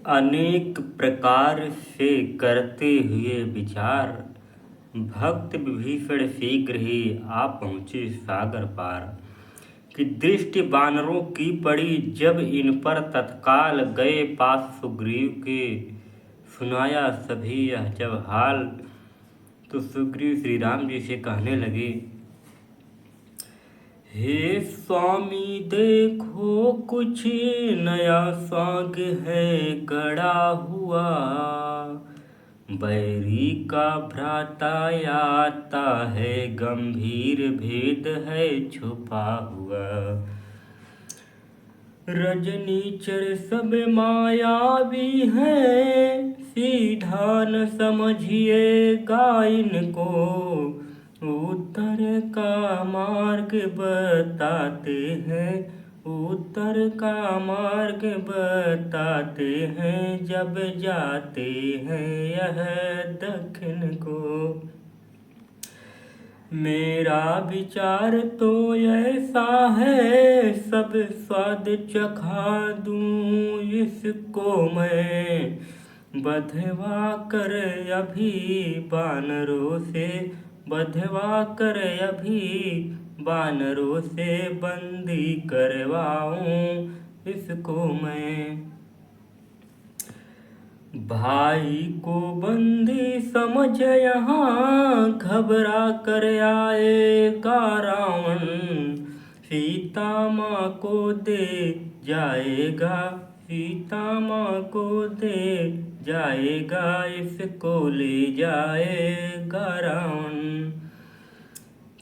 अनेक प्रकार से करते हुए विचार भक्त विभीषण शीघ्र ही आ पहुँचे सागर पार। कि दृष्टि वानरों की पड़ी जब इन पर, तत्काल गए पास सुग्रीव के, सुनाया सभी यह जब हाल। तो सुग्रीव श्री राम जी से कहने लगे, हे स्वामी देखो कुछ नया स्वांग है गड़ा हुआ। बैरी का भ्राता आता है, गंभीर भेद है छुपा हुआ। रजनीचर सब मायावी है, सीधा न समझिएगा इनको। उत्तर का मार्ग बताते हैं, उत्तर का मार्ग बताते हैं, जब जाते हैं यह दक्षिण को। मेरा विचार तो ऐसा है, सब स्वाद चखा दूं इसको मैं। बंधवा कर अभी बानरों से, बंधवा कर अभी बानरों से, बंदी करवाऊं इसको मैं। भाई को बंदी समझ यहाँ, घबरा कर आएगा रावण। सीता माँ को दे जाएगा, सीता माँ को दे जाएगा, इसको ले जाएगा रावण।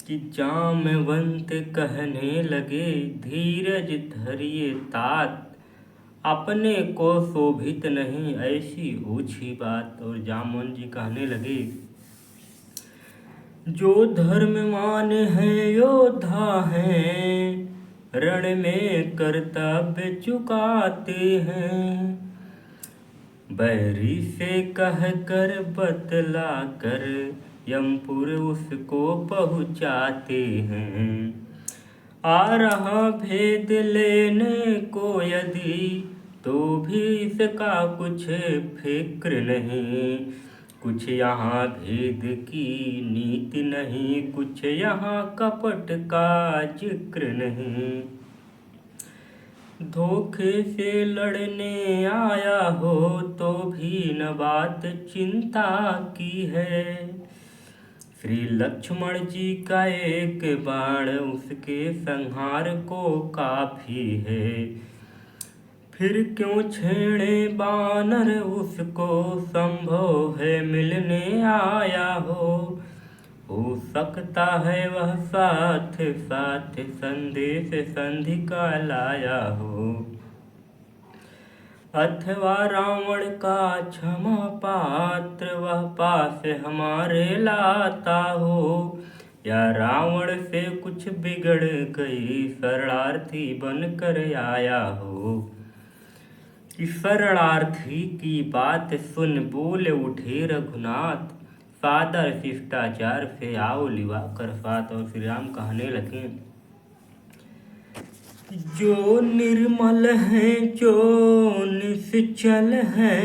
कि जामवंत कहने लगे, धीरज धरिए तात, अपने को शोभित नहीं ऐसी ऊंची बात। और जामवंत जी कहने लगे, जो धर्मवान है योद्धा हैं, रण में कर्तव्य चुकाते हैं। बैरी से कह कर बतला कर, यमपुर उसको पहुँचाते हैं। आ रहा भेद लेने को यदि, तो भी इसका कुछ फिक्र नहीं। कुछ यहाँ भेद की नीति नहीं, कुछ यहाँ कपट का जिक्र नहीं। धोखे से लड़ने आया हो तो भी न बात चिंता की है। श्री लक्ष्मण जी का एक बाण उसके संहार को काफी है। फिर क्यों छेड़े बानर उसको, संभव है मिलने आया हो सकता है वह साथ साथ संदेश संधि का लाया हो। अथवा रावण का क्षमा पात्र, वह पास हमारे लाता हो। या रावण से कुछ बिगड़ गई, शरणार्थी बन कर आया हो। कि शरणार्थी की बात सुन बोले उठे रघुनाथ, सादर शिष्टाचार से आओ लिवा कर साथ। और श्री राम कहने लगे, जो निर्मल है जो निश्चल है,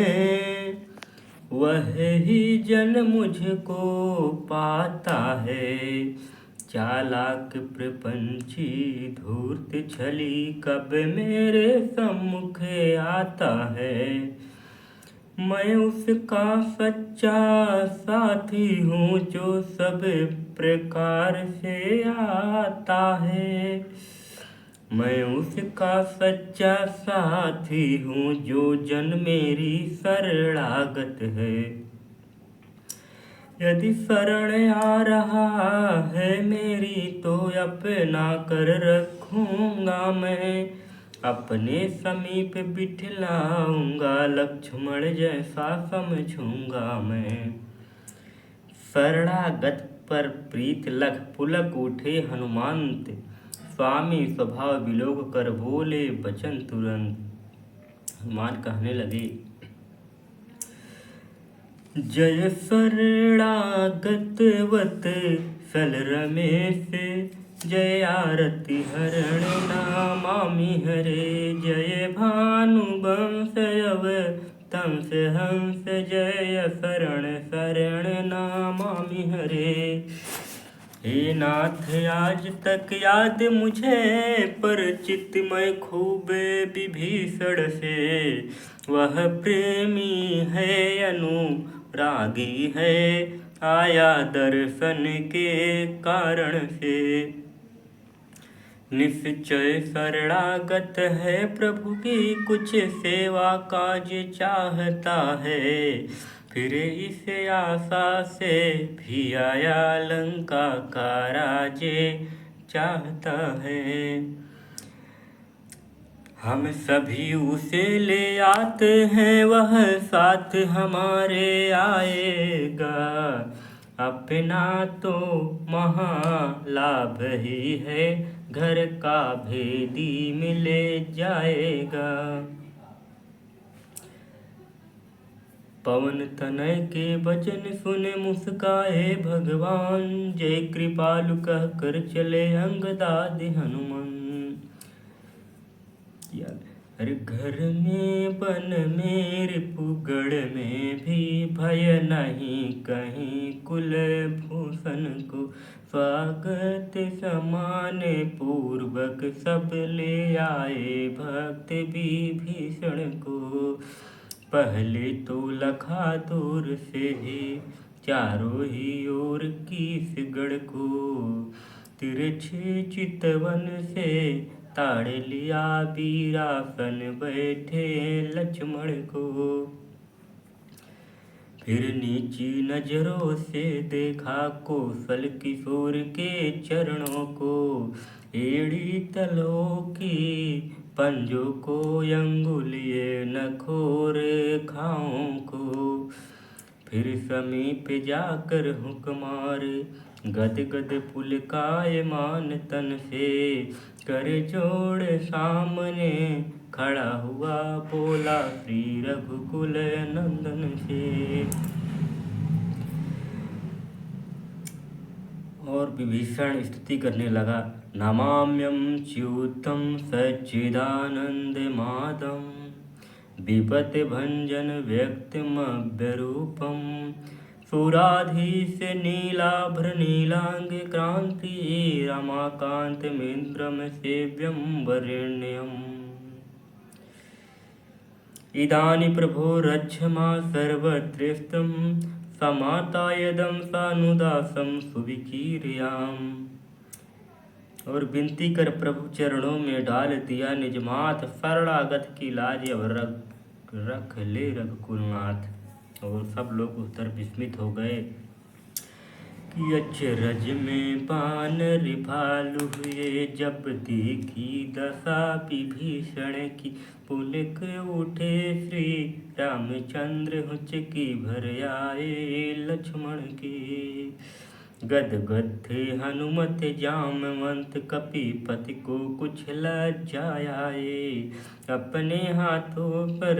वह ही जन मुझको पाता है। चालाक प्रपंची धूर्त छली, कब मेरे सम्मुख आता है। मैं उसका सच्चा साथी हूँ, जो सब प्रकार से आता है। मैं उसका सच्चा साथी हूँ, जो जन मेरी शरणागत है। यदि शरण आ रहा है मेरी, तो अपना कर रखूँगा मैं। अपने समीप बिठलाऊँगा, लक्ष्मण जैसा समझूँगा मैं। शरणागत पर प्रीत लख पुलक उठे हनुमंत, स्वामी स्वभाव विलोक कर बोले बचन तुरंत। हनुमान कहने लगे, जय शरणागत वत सल रमेश, जय आरती हरण नामामि हरे। जय भानु वंश हंस हंस जय शरण शरण नमामि हरे। हे नाथ आज तक याद मुझे परिचित मैं खूब विभीषण से। वह प्रेमी है अनुरागी है आया दर्शन के कारण से। निश्चय शरणागत है प्रभु की कुछ सेवा काज चाहता है। फिर इस आशा से भी आया लंका का राज्य चाहता है। हम सभी उसे ले आते हैं वह साथ हमारे आएगा। अपना तो महालाभ ही है घर का भेदी मिले जाएगा। पवन तनय के वचन सुने मुस्काए भगवान। जय कृपालु कह कर चले अंगदादि हनुमान। अरे घर में बन में रिपुगढ़ में भी भय नहीं कहीं कुलभूषण को। स्वागत समान पूर्वक सब ले आए भक्त विभीषण को। पहले तो लखा दूर से ही चारों ही ओर कीसगढ़ को। तिरछे चितवन से ताड़ लिया वीरासन बैठे लक्ष्मण को। फिर नीची नजरों से देखा कौशल किशोर के चरणों को। एड़ी तलों की पंजों को अंगुलिये नखोर खाओं को। फिर समीप जाकर हुक्मार गद गद पुलकायमान तन से। कर जोड़ सामने खड़ा हुआ बोला श्री रघुकुल नंदन से। और विभीषण स्तुति करने लगा। नमाम्यं च्युतं सच्चिदानंद मादम। विपत् भंजन व्यक्तिमव्यरूपम। सुराधीश नीलाभ्र नीलांग क्रांति। रमाकांत मिन्द्रम सेव्यं वरेण्यम्। इदानी प्रभो रक्ष मां सर्वत्रेष्टं। समातायदं सानुदासं सुविकीर्याम्। और विनती कर प्रभु चरणों में डाल दिया निज माथ। शरणागत की लाज अब रख ले रघुकुलनाथ। और सब लोग उस तरफ विस्मित हो गए कि अचरज में बानर भालु हुए। जब देखी दशा विभीषण की पुलक उठे श्री रामचंद्र हुचकी भर आए लक्ष्मण के। गद गद थे हनुमत जामवंत कपीपति को कुछ लज्जा आए। अपने हाथों पर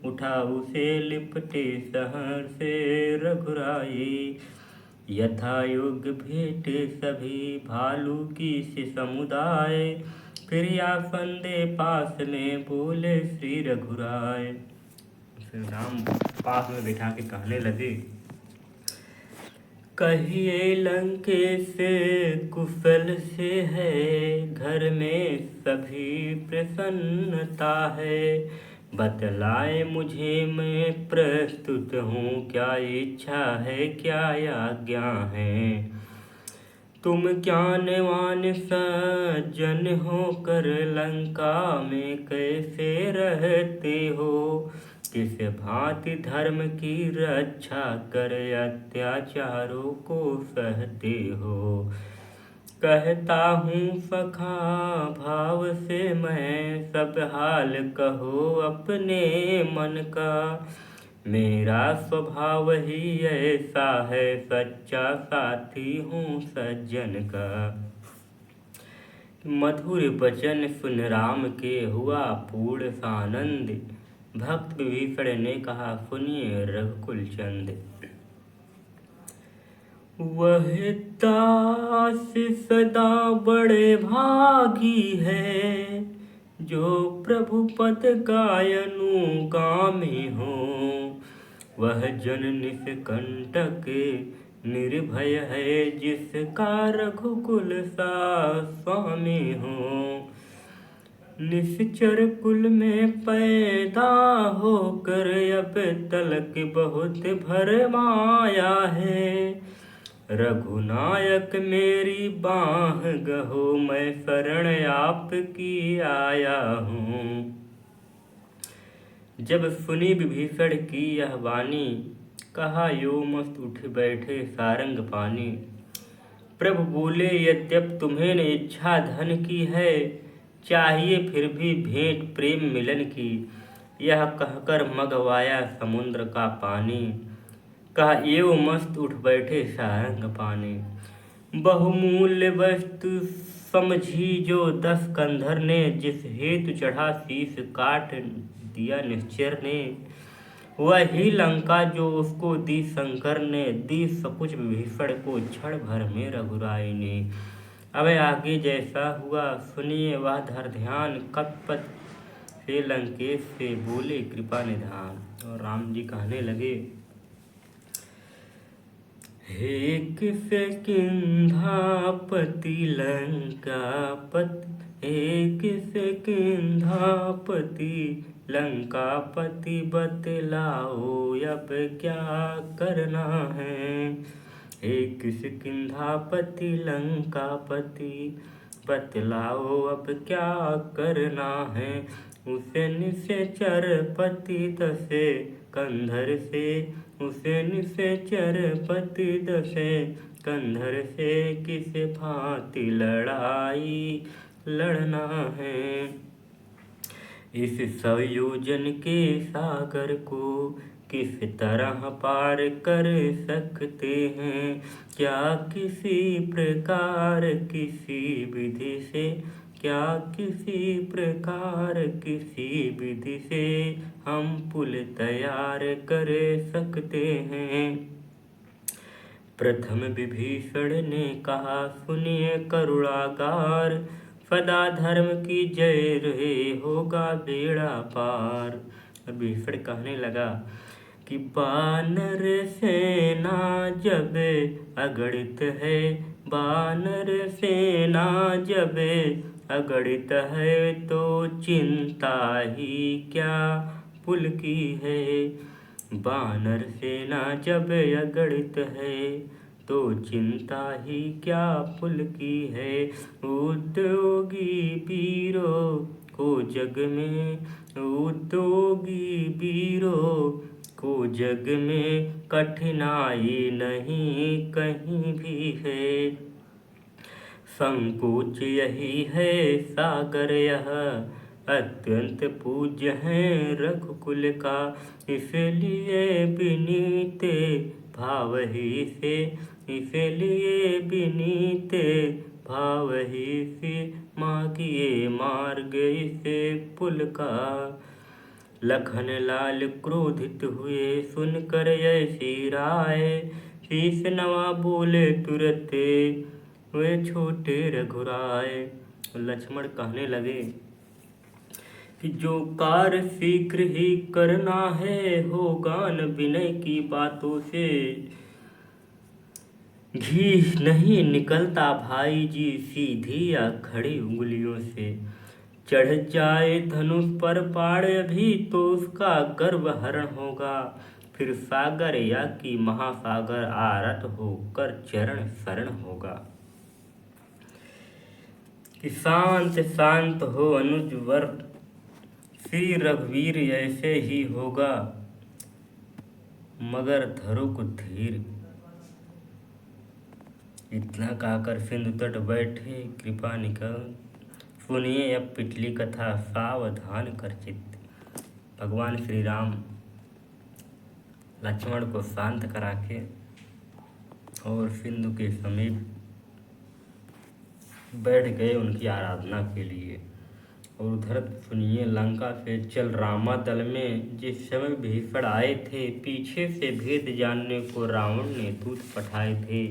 उठा उसे लिपटे सहर से रघुराए। यथा योग भेंटे सभी भालू की से समुदाय। फिर आसन दे पास में बोले श्री रघुराय। श्री राम पास में बैठा के कहने लगे। कहिए लंकेश कुशल से है। घर में सभी प्रसन्नता है। बतलाए मुझे मैं प्रस्तुत हूँ। क्या इच्छा है क्या आज्ञा है। तुम ज्ञानवान सज्जन होकर लंका में कैसे रहते हो। किस भांति धर्म की रक्षा कर अत्याचारों को सहते हो। कहता हूँ सखा भाव से मैं सब हाल कहो अपने मन का। मेरा स्वभाव ही ऐसा है सच्चा साथी हूँ सज्जन का। मधुर वचन सुन राम के हुआ पूर्ण सानंद। भक्त विभीषण ने कहा सुनिए रघुकुल चंद। वह दास सदा बड़े भागी है। जो प्रभु पद गायनुगामी हो, वह जन निष्कंटक निर्भय है, जिसका रघुकुल सा स्वामी हो। निश्चर कुल में पैदा होकर अब तलक बहुत भरमाया है। रघुनायक मेरी बाह गहो, मैं शरण आपकी आया हूँ। जब सुनी विभीषण की यह वाणी, कहा यो मस्त उठ बैठे सारंग पानी। प्रभु बोले यद्यप तुम्हें ने इच्छा धन की है, चाहिए फिर भी भेंट प्रेम मिलन की। यह कहकर मगवाया समुद्र का पानी, कहा एव मस्त उठ बैठे सारंग पानी। बहुमूल्य वस्तु समझी जो 10 कंधर ने, जिस हेतु चढ़ा शीश काट दिया निश्चर ने। वही लंका जो उसको दी शंकर ने, दी सकुच विभीषण को क्षण भर में रघुराई ने। अब आगे जैसा हुआ सुनिए वह धर ध्यान, कपट से लंकेश से बोले कृपा निधान। और राम जी कहने लगे, हे किस किंधापति लंकापति, हे किस किंधापति लंकापति, बतलाओ अब क्या करना है। हे किस किंधापति लंकापति, बतलाओ अब क्या करना है। उसे निश्चर पति 10 कंधर से, उसे निश्चर पति 10 कंधर से, किस भांति लड़ाई लड़ना है। इस संयोजन के सागर को किस तरह पार कर सकते हैं। क्या किसी प्रकार किसी विधि से, क्या किसी प्रकार किसी विधि से हम पुल तैयार कर सकते हैं। प्रथम विभीषण ने कहा सुनिए करुणागार, सदा धर्म की जय रहे होगा बेड़ा पार। विभीषण कहने लगा कि बानर सेना जब अगणित है, बानर सेना जब अगणित है, तो चिंता ही क्या पुल की है। बानर सेना जब अगणित है, तो चिंता ही क्या पुल की है। उद्योगी वीरों को जग में, उद्योगी वीरों को जग में, कठिनाई नहीं कहीं भी है। संकोच यही है सागर यह, अत्यंत पूज्य है रघुकुल का। इसलिए विनीत भाव ही से, इसलिए विनीत भाव ही से, मांगिए मार्ग इसे पुल का। लखन लाल क्रोधित हुए सुनकर ऐसी राय, शीश नवा बोले तुरंत वे छोटे रघुराय। लक्ष्मण कहने लगे कि जो कार्य शीघ्र ही करना है, होगा न विनय की बातों से। घी नहीं निकलता भाई जी सीधी या खड़ी उंगलियों से। चढ़ जाए धनुष पर बाण अभी, तो उसका गर्व हरण होगा। फिर सागर या कि महासागर आरत होकर चरण शरण होगा। कि शांत शांत हो अनुज वर, श्री रघुवीर ऐसे ही होगा, मगर धरो को धीर। इतना कहकर सिंधु तट बैठे कृपा निकल, सुनिए अब पिछली कथा सावधान कर चित्त। भगवान श्री राम लक्ष्मण को शांत करा के और सिंधु के समीप बैठ गए उनकी आराधना के लिए। और उधर सुनिए लंका से चल रामा दल में जिस समय भीषण आए थे, पीछे से भेद जानने को रावण ने दूत पठाए थे।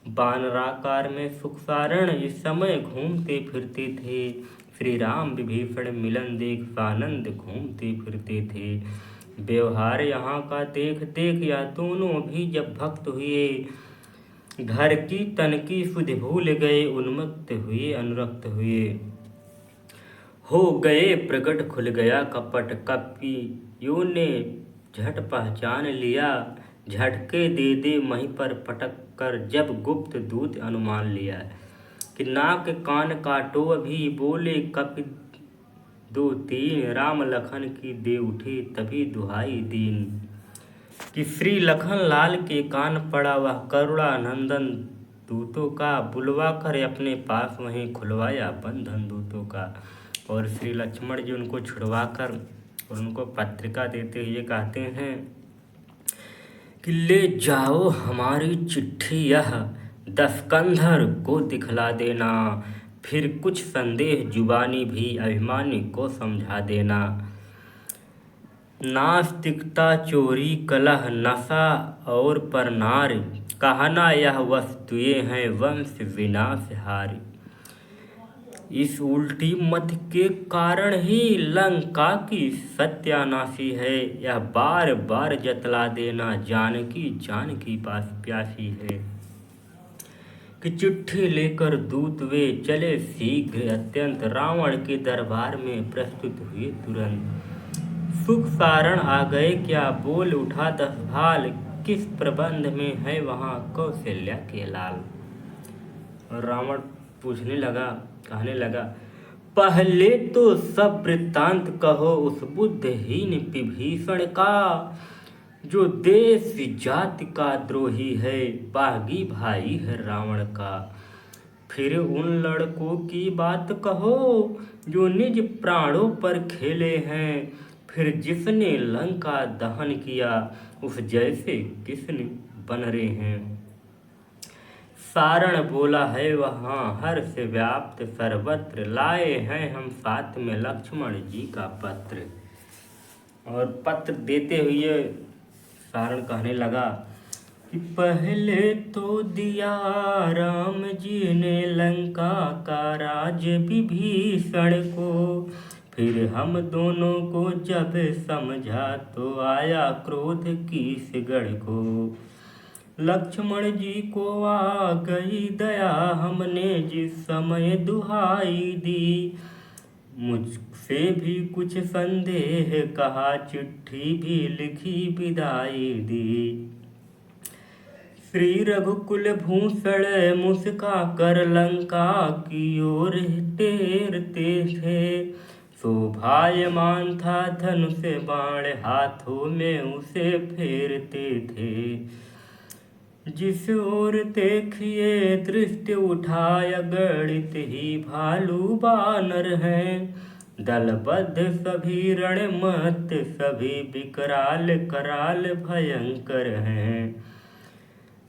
बानराकार में सुखसारण इस समय घूमते फिरते थे। श्री राम विभीषण मिलन देख सानंद घूमते फिरते थे। व्यवहार यहाँ का देख देख या दोनों भी जब भक्त हुए, घर की तन की सुधि भूल गए, उन्मत्त हुए अनुरक्त हुए। हो गए प्रकट खुल गया कपट, कपियों ने झट पहचान लिया। झटके दे दे मही पर पटक कर, जब गुप्त दूत अनुमान लिया। कि नाक कान काटो अभी, बोले कपि दो तीन, राम लखन की दे उठे तभी दुहाई दीन। कि श्री लखन लाल के कान पड़ा वह करुणा नंदन दूतों का, बुलवा कर अपने पास वहीं खुलवाया बंधन दूतों का। और श्री लक्ष्मण जी उनको छुड़वा कर और उनको पत्रिका देते हुए कहते हैं कि ले जाओ हमारी चिट्ठी यह, दस्कंधर को दिखला देना। फिर कुछ संदेह जुबानी भी अभिमानी को समझा देना। नास्तिकता चोरी कलह नशा और परनार, कहना यह वस्तुएं हैं वंश विनाशहारी। इस उल्टी मत के कारण ही लंका की सत्यानाशी है। यह बार बार जतला देना, जानकी जानकी पास प्यासी है। कि चिट्ठी लेकर दूत वे चले शीघ्र अत्यंत, रावण के दरबार में प्रस्तुत हुए तुरंत। सुख सारण आ गए क्या, बोल उठा 10 भाल, किस प्रबंध में है वहाँ कौशल्या के लाल। और रावण पूछने लगा, कहने लगा, पहले तो सब वृत्तांत कहो उस बुद्धहीन विभीषण का, जो देश जाति का द्रोही है, बागी भाई है रावण का। फिर उन लड़कों की बात कहो जो निज प्राणों पर खेले हैं, फिर जिसने लंका दहन किया उस जैसे किसने बन रहे हैं। सारण बोला है वहाँ हर्ष व्याप्त सर्वत्र, लाए हैं हम साथ में लक्ष्मण जी का पत्र। और पत्र देते हुए सारण कहने लगा कि पहले तो दिया राम जी ने लंका का राज विभीषण को, फिर हम दोनों को जब समझा तो आया क्रोध कीसगढ़ को। लक्ष्मण जी को आ गई दया, हमने जिस समय दुहाई दी। मुझसे भी कुछ संदेह कहा, चिट्ठी भी लिखी विदाई दी। श्री रघुकुल भूषण मुस्का कर लंका की ओर टेरते थे। शोभायमान था धनुष बाण, हाथों में उसे फेरते थे। जिस ओर देखिए दृष्टि उठाय, गणित ही भालू बानर हैं। दलबद्ध सभी रणमत, सभी विकराल कराल भयंकर हैं।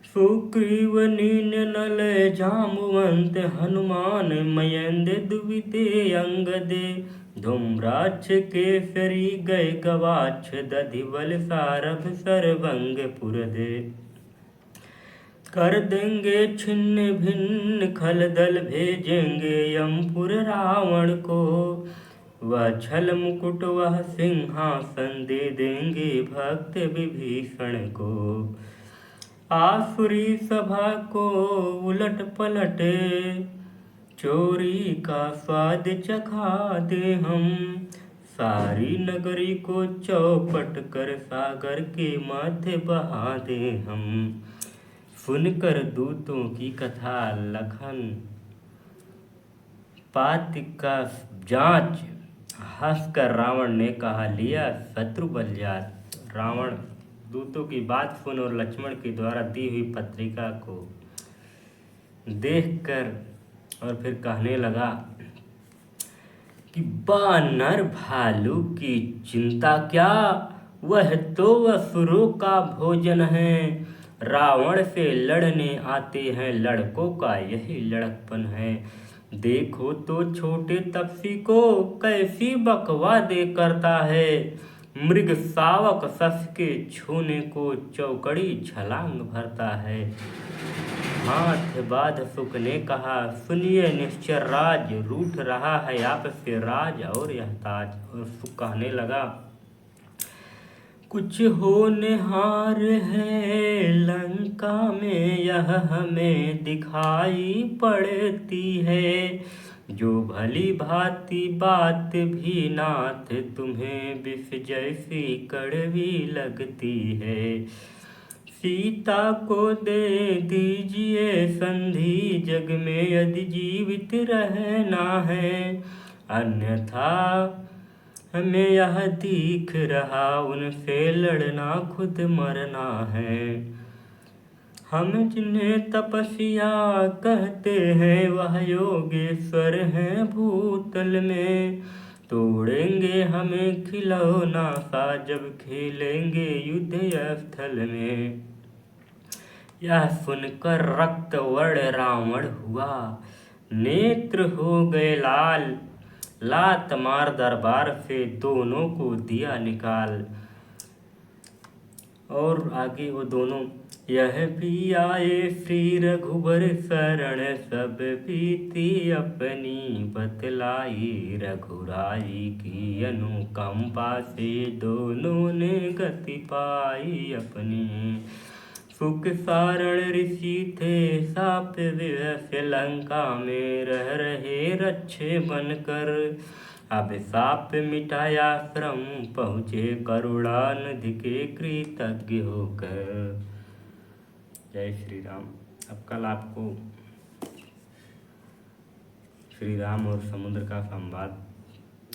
सुग्रीव नीन नल जामवंत, हनुमान मयंद द्विते अंगदे। धूम्राक्ष केसरी गए गवाक्ष, दधिबल सारभ सरभंग पुरदे। कर देंगे छिन्न भिन्न खलदल, भेजेंगे यमपुर रावण को। वह छल मुकुट वह सिंहासन, दे देंगे भक्त विभीषण को। आसुरी सभा को उलट पलटे, चोरी का स्वाद चखा दे हम। सारी नगरी को चौपट कर, सागर के मध्य बहा दे हम। सुनकर दूतों की कथा लखन पात का जांच, हंसकर रावण ने कहा, लिया शत्रु बल जात। रावण दूतों की बात सुन और लक्ष्मण के द्वारा दी हुई पत्रिका को देखकर और फिर कहने लगा कि बानर भालू की चिंता क्या, वह तो असुरों का भोजन है। रावण से लड़ने आते हैं, लड़कों का यही लड़कपन है। देखो तो छोटे तपसी को कैसी बकवादे करता है। मृग शावक सस के छूने को चौकड़ी छलांग भरता है। हाथ बाध सुख ने कहा, सुनिए निश्चर राज, रूठ रहा है आपसे राज और यह ताज। और सुख कहने लगा, कुछ होनहार है लंका में यह हमें दिखाई पड़ती है, जो भली भांति बात भी नाथ तुम्हें विष जैसी कड़वी लगती है। सीता को दे दीजिए संधि, जग में यदि जीवित रहना है, अन्यथा हमें यह दिख रहा उनसे लड़ना खुद मरना है। हम जिन्हें तपस्या कहते हैं वह योगेश्वर हैं भूतल में, तोड़ेंगे हमें खिलौना सा जब खेलेंगे युद्ध स्थल में। यह सुनकर रक्त वर्ण रावण हुआ, नेत्र हो गए लाल, लात मार दरबार से दोनों को दिया निकाल। और आगे वो दोनों, यह भी आए श्री रघुबर शरण, सब बीती अपनी बतलाई, रघुराई की अनुकंपा से दोनों ने गति पाई अपनी। सुख सारण ऋषि थे साप विवश, लंका में रह रहे रक्षे बनकर, अब साप मिटाया श्रम पहुँचे करुणानिधि के कृतज्ञ होकर। जय श्री राम। अब कल आपको श्री राम और समुद्र का संवाद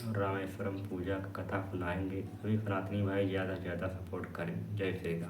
और रामेश्वरम पूजा का कथा सुनाएंगे। सभी सनातनी भाई ज़्यादा से ज़्यादा सपोर्ट करें। जय श्री राम।